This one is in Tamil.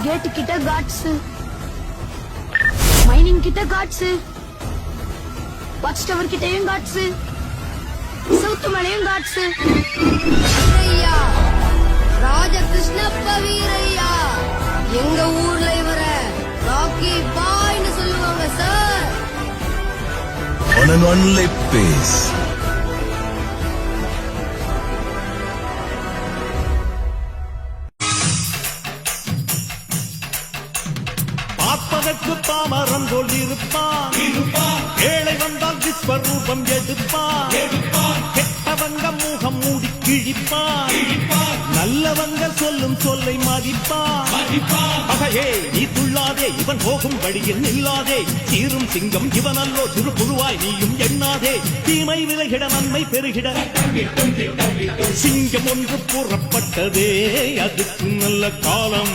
கேட்டு கிட்ட காட்ஸ், மைனிங் கிட்ட காட்ஸ், வாட்ச் டவர் கிட்டயும் காட்ஸ், சவுத்து மலையும் காட்ஸ். ஐயா ராஜகிருஷ்ணப்ப வீரையா, எங்க ஊர்ல இவர ராக்கி பாய்னு சொல்லுவாங்க sir. On an only pace. பார்ப்பதற்கு பாமரன் போல் இருப்பான், ஏழை வந்தால் விஸ்வரூபம் எடுப்பான், கெட்டவங்க முகம் மூடி கிழிப்பான், நல்லவங்க சொல்லும் சொல்லை மதிப்பான். பகையே நீ துள்ளாதே, இவன் போகும் வழியில் நில்லாதே, சீரும் சிங்கம் இவன் அல்லோ, சிறு புழுவாய் நீயும் எண்ணாதே, தீமை விலகிட நன்மை பெருகிட சிங்கம் ஒன்று புறப்பட்டதே, அதுக்கு நல்ல காலம்